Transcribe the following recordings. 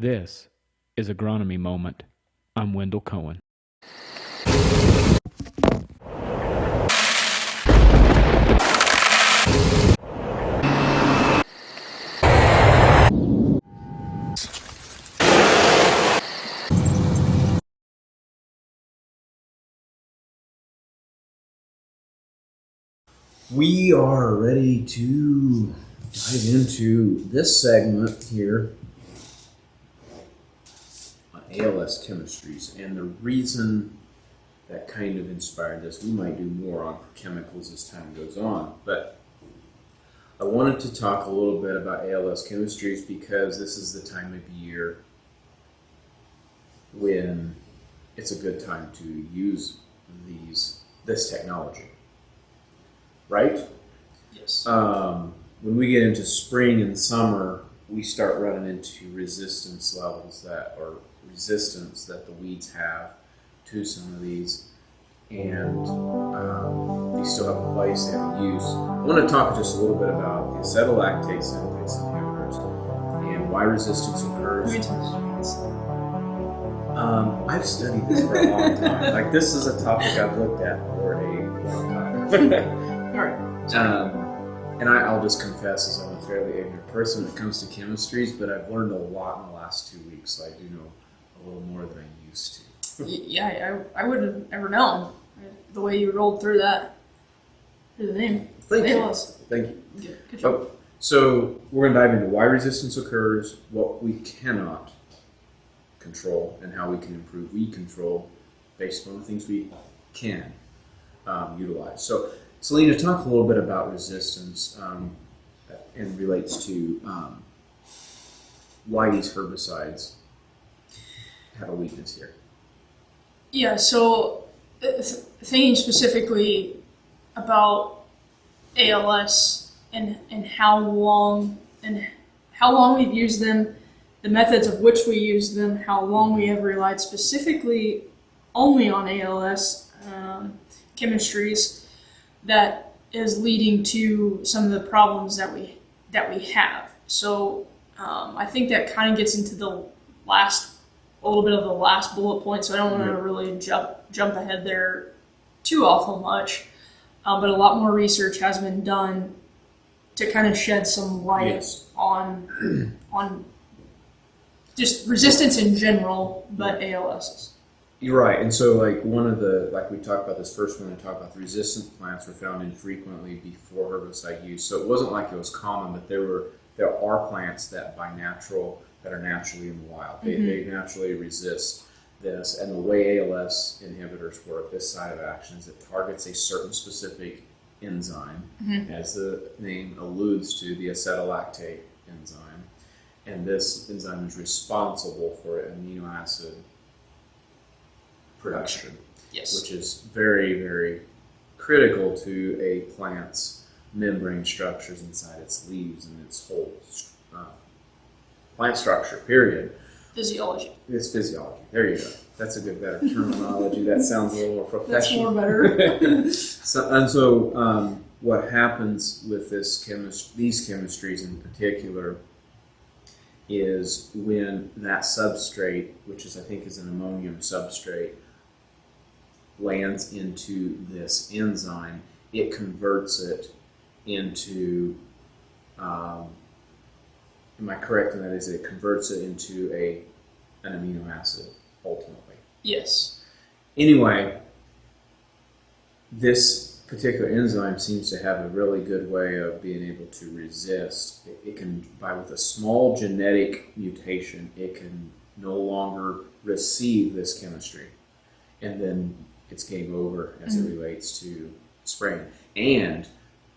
This is Agronomy Moment. I'm Wendell Cohen. We are ready to dive into this segment here on ALS chemistries. And the reason that kind of inspired this, we might do more on chemicals as time goes on, but I wanted to talk a little bit about ALS chemistries because this is the time of year when it's a good time to use this technology. Right? Yes. When we get into spring and summer, we start running into resistance levels that the weeds have to some of these, and they still have a place, they have a use. I want to talk just a little bit about the Acetolactate Synthase Inhibitors and why resistance occurs. I've studied this for a long time. Like, this is a topic I've looked at for a long time. And I'll just confess, as I'm a fairly ignorant person when it comes to chemistries, but I've learned a lot in the last 2 weeks, so I do know a little more than I used to. Yeah, I wouldn't have ever known the way you rolled through that. Through the name. Thank you. ALS. Thank you. Good job. So we're going to dive into why resistance occurs, what we cannot control, and how we can improve weed control based on the things we can utilize. So, Celena, talk a little bit about resistance and relates to why these herbicides have a weakness here. Yeah, so thinking specifically about ALS and how long we've used them, the methods of which we use them, how long we have relied specifically only on ALS chemistries, that is leading to some of the problems that we have. So I think that kind of gets into a little bit of the last bullet point. So I don't want to really jump ahead there too awful much. But a lot more research has been done to kind of shed some light on just resistance in general, but ALSs. You're right, and so like we talked about this first one, I talked about the resistant plants were found infrequently before herbicide use. So it wasn't like it was common, but there are plants that are naturally in the wild. They naturally resist this, and the way ALS inhibitors work, this side of action is it targets a certain specific enzyme, as the name alludes to, the acetolactate enzyme, and this enzyme is responsible for amino acid production, which is very, very critical to a plant's membrane structures inside its leaves and its whole plant structure, period. Physiology. It's physiology. There you go. That's a good, better terminology. That sounds a little more professional. That's more better. So what happens with these chemistries in particular is when that substrate, which I think is an ammonium substrate, lands into this enzyme, it converts it into, am I correct in that? Is it converts it into an amino acid, ultimately? Yes. Anyway, this particular enzyme seems to have a really good way of being able to resist. It can, with a small genetic mutation, it can no longer receive this chemistry. And then it's game over as it relates to spraying. And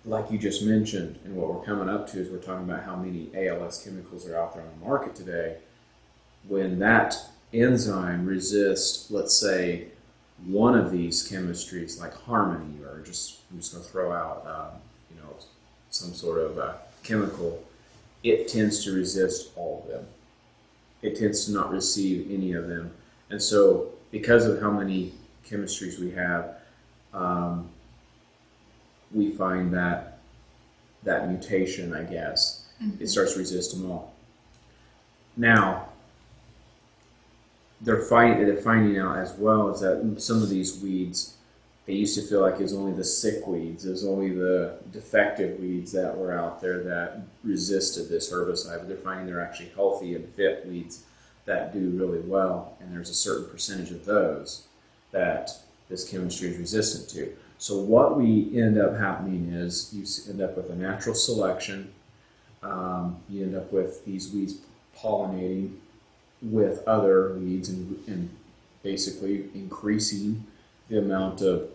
like you just mentioned, and what we're coming up to is we're talking about how many ALS chemicals are out there on the market today. When that enzyme resists, let's say, one of these chemistries, like Harmony, or I'm just going to throw out, some sort of chemical, it tends to resist all of them. It tends to not receive any of them. And so, because of how many chemistries we have, we find that mutation, I guess, it starts to resist them all. Now, they're finding out as well is that some of these weeds, they used to feel like it was only the sick weeds, it was only the defective weeds that were out there that resisted this herbicide, but they're finding they're actually healthy and fit weeds that do really well, and there's a certain percentage of those that this chemistry is resistant to. So what we end up happening is you end up with a natural selection. You end up with these weeds pollinating with other weeds and basically increasing the amount of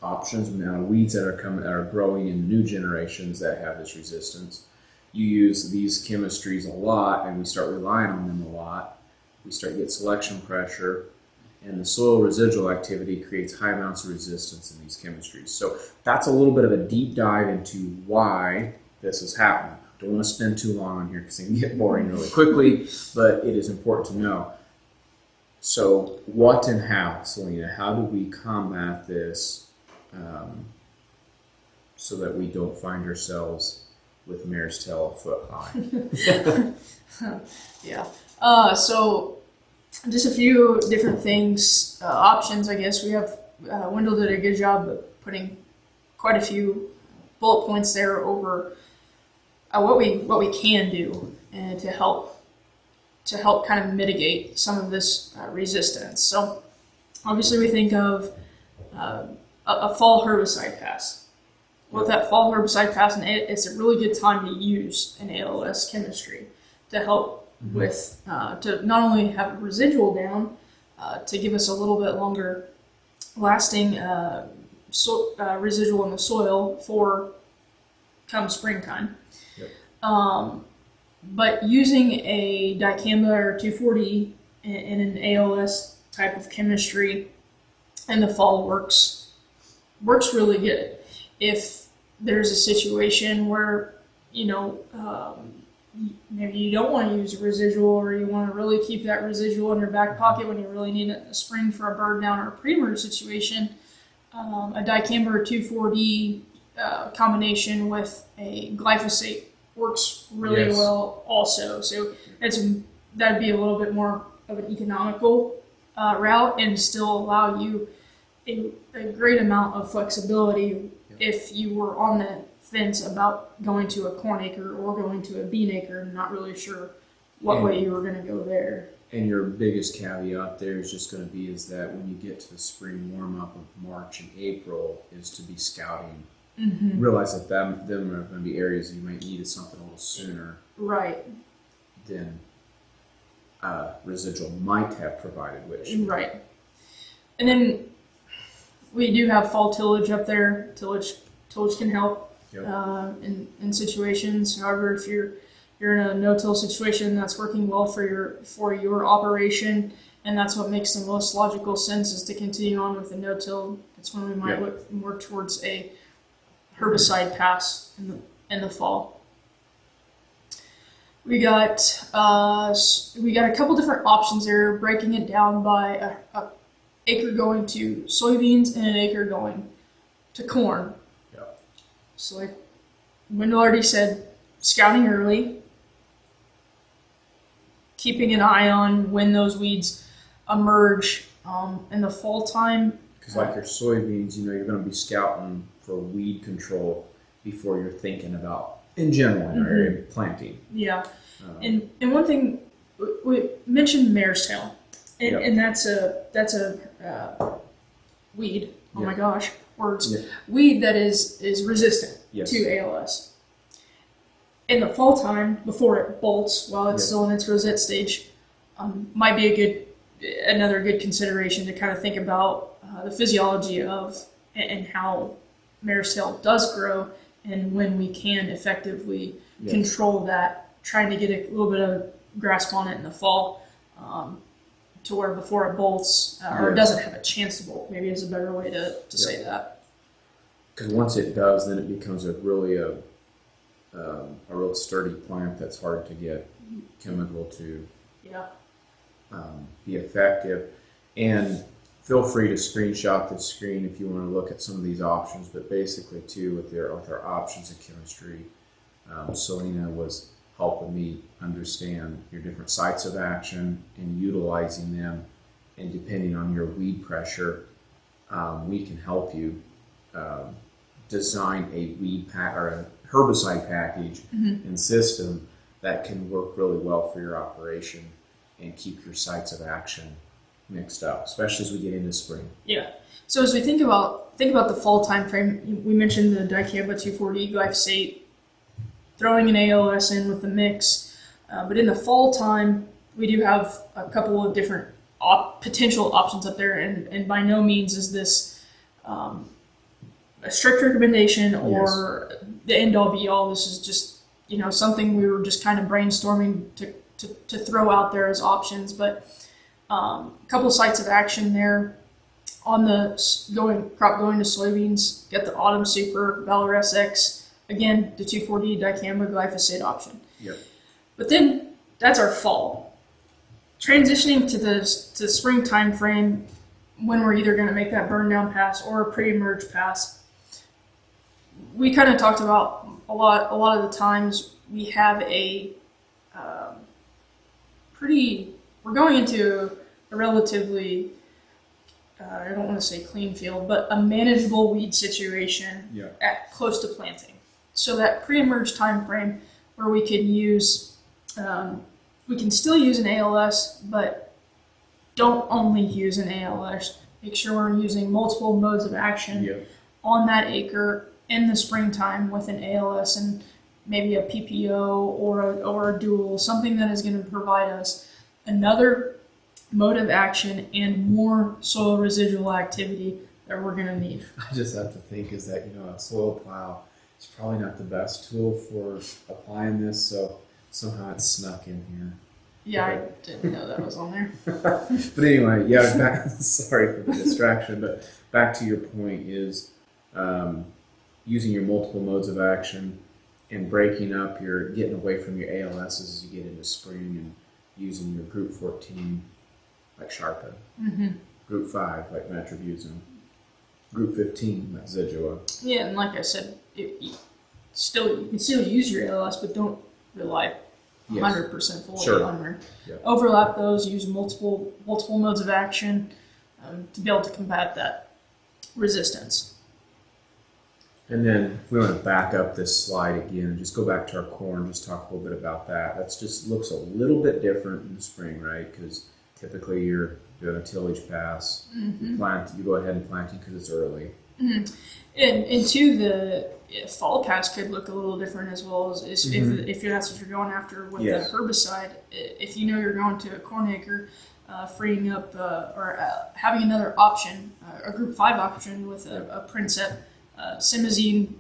options, amount of weeds that are growing in new generations that have this resistance. You use these chemistries a lot, and we start relying on them a lot. We start to get selection pressure, and the soil residual activity creates high amounts of resistance in these chemistries. So that's a little bit of a deep dive into why this is happening. Don't want to spend too long on here because it can get boring really quickly, but it is important to know. So what and how, Celena? How do we combat this so that we don't find ourselves with mare's tail a foot high? Yeah. So just a few different things, options, I guess. We have, Wendell did a good job of putting quite a few bullet points there over what we can do and to help kind of mitigate some of this resistance. So obviously we think of a fall herbicide pass. With that fall herbicide pass, and it's a really good time to use an ALS chemistry to help with to not only have a residual down, to give us a little bit longer lasting residual in the soil for come springtime. Yep. But using a dicamba or 2,4-D in an ALS type of chemistry in the fall works really good. If there's a situation where, maybe you don't want to use a residual, or you want to really keep that residual in your back pocket when you really need it in the spring for a bird down or a pre-emerge situation, a dicamba or 2,4-D combination with a glyphosate works really well also. So that'd be a little bit more of an economical route and still allow you a great amount of flexibility if you were on the fence about going to a corn acre or going to a bean acre and not really sure what way you were going to go there. And your biggest caveat there is just going to be is that when you get to the spring warm-up of March and April is to be scouting. Realize that them are going to be areas you might need something a little sooner. Right. Than residual might have provided, which. Right. And then we do have fall tillage up there. Tillage can help in situations. However, if you're in a no-till situation that's working well for your operation, and that's what makes the most logical sense is to continue on with the no-till. That's when we might look more towards a herbicide pass in the fall. We got a couple different options there, breaking it down by a acre going to soybeans and an acre going to corn. Yep. So like Wendell already said, scouting early, keeping an eye on when those weeds emerge in the fall time. Because like your soybeans, you're going to be scouting for weed control before you're thinking about, in general, in our area, planting. Yeah. And one thing, we mentioned mare's tail, and that's a weed. Oh my gosh, words. Yeah. Weed that is resistant to ALS. In the fall time, before it bolts, while it's still in its rosette stage, might be another good consideration to kind of think about the physiology of and how mare's tail does grow, and when we can effectively control that, trying to get a little bit of grasp on it in the fall, to where before it bolts or doesn't have a chance to bolt. Maybe is a better way to say that. Because once it does, then it becomes a real sturdy plant that's hard to get chemical to be effective. And feel free to screenshot the screen if you want to look at some of these options. But basically, too, with our options of chemistry, Celena was helping me understand your different sites of action and utilizing them. And depending on your weed pressure, we can help you design a weed pack or a herbicide package and system that can work really well for your operation and keep your sites of action mixed up, especially as we get into spring. Yeah. So as we think about the fall time frame, we mentioned the dicamba 2,4-D glyphosate, throwing an ALS in with the mix, but in the fall time we do have a couple of different potential options up there, and by no means is this a strict recommendation or the end all be all. This is just something we were just kind of brainstorming to throw out there as options, but a couple sites of action there. On the crop going to soybeans, get the Autumn Super, Valor SX, again, the 2,4-D dicamba glyphosate option. Yep. But then that's our fall. Transitioning to the spring time frame, when we're either going to make that burn down pass or a pre-emerge pass, we kind of talked about a lot of the times we have we're going into a relatively I don't want to say clean field, but a manageable weed situation at close to planting. So that pre-emerge time frame where we can use, we can still use an ALS, but don't only use an ALS. Make sure we're using multiple modes of action on that acre in the springtime with an ALS and maybe a PPO or a dual, something that is going to provide us another mode of action and more soil residual activity that we're going to need. I just have to think is that, a soil plow is probably not the best tool for applying this, so somehow it's snuck in here. Yeah, I didn't know that was on there. But anyway, sorry for the distraction, but back to your point is using your multiple modes of action and breaking up getting away from your ALSs as you get into spring and using your group 14 like Sharpen, group 5 like Metribuzin, group 15 like Zidua. Yeah, and like I said, you can still use your ALS, but don't rely 100% fully on her. Overlap those, use multiple modes of action to be able to combat that resistance. And then if we want to back up this slide again and just go back to our corn, just talk a little bit about that. That's just looks a little bit different in the spring, right? Because typically you're doing a tillage pass, you go ahead and planting because it's early. And two, the fall pass could look a little different as well as if that's what you're going after with the herbicide. If you know you're going to a corn acre, freeing up or having another option, a group 5 option with a Princep, Simazine,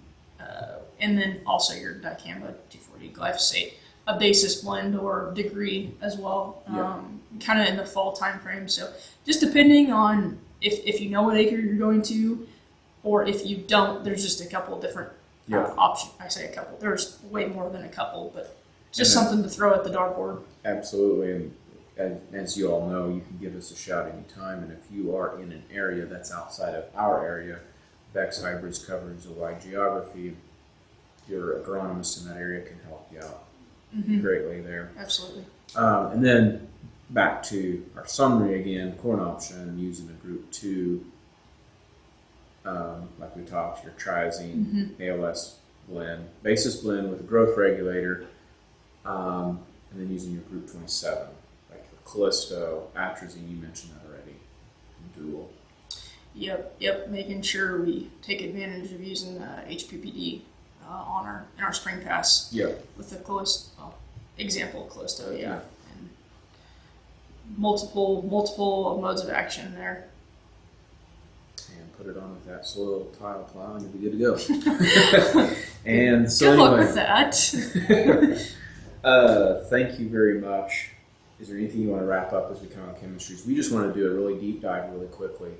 and then also your dicamba 2,4-D glyphosate, a basis blend or degree as well, kind of in the fall time frame. So just depending on if you know what acre you're going to, or if you don't, there's just a couple of different options. I say a couple. There's way more than a couple, but just something to throw at the dartboard. Absolutely. And as you all know, you can give us a shout anytime. And if you are in an area that's outside of our area, Bex Hybrids covers a wide geography. Your agronomist in that area can help you out greatly there. Absolutely. And then back to our summary again, corn option using the group 2, like we talked, your triazine, ALS blend, basis blend with a growth regulator, and then using your group 27, like your Callisto, atrazine, you mentioned that already, and dual. Yep. Making sure we take advantage of using HPPD in our spring pass. With the Callisto example, Callisto. And multiple modes of action there. And put it on with that soil tile plow, and you'll be good to go. And so good luck anyway, with that. Thank you very much. Is there anything you want to wrap up as we come on chemistries? We just want to do a really deep dive really quickly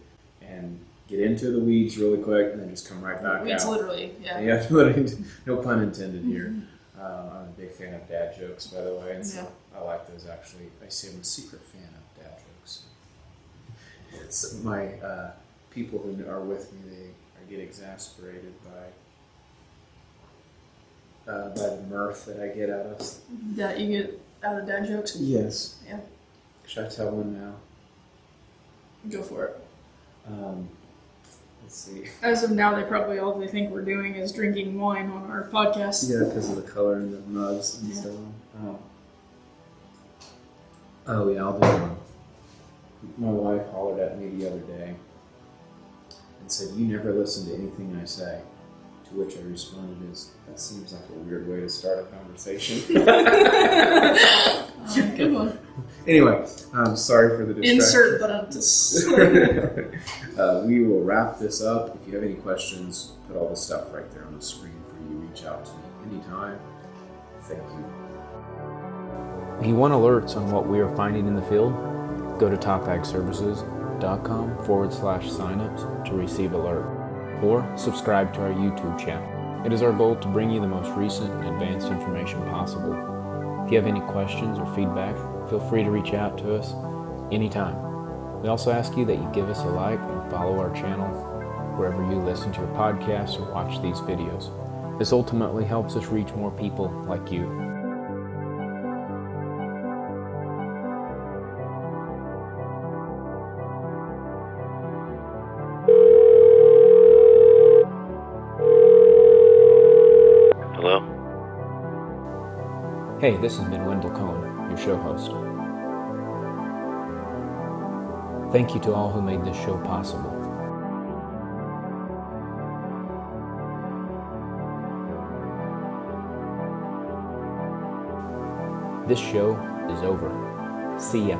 and get into the weeds really quick and then just come right back weeds out. Literally, No pun intended here. I'm a big fan of dad jokes, by the way, and so I like those actually. I say I'm a secret fan of dad jokes. It's my people who are with me, they get exasperated by by the mirth that I get out of. That you get out of dad jokes? Yes. Yeah. Should I tell one now? Go for it. Let's see. As of now, they think we're doing is drinking wine on our podcast. Yeah, because of the color and the mugs and so on. Oh yeah, I'll do one. My wife hollered at me the other day and said, "You never listen to anything I say." To which I responded that seems like a weird way to start a conversation. Good one. Anyway, I'm sorry for the distraction. Insert button. We will wrap this up. If you have any questions, put all the stuff right there on the screen for you. Reach out to me anytime. Thank you. If you want alerts on what we are finding in the field, go to topagservices.com/signups to receive alert, or subscribe to our YouTube channel. It is our goal to bring you the most recent and advanced information possible. If you have any questions or feedback, feel free to reach out to us anytime. We also ask you that you give us a like and follow our channel wherever you listen to your podcasts or watch these videos. This ultimately helps us reach more people like you. Hello? Hey, this has been Wendell Cohen, your show host. Thank you to all who made this show possible. This show is over. See ya.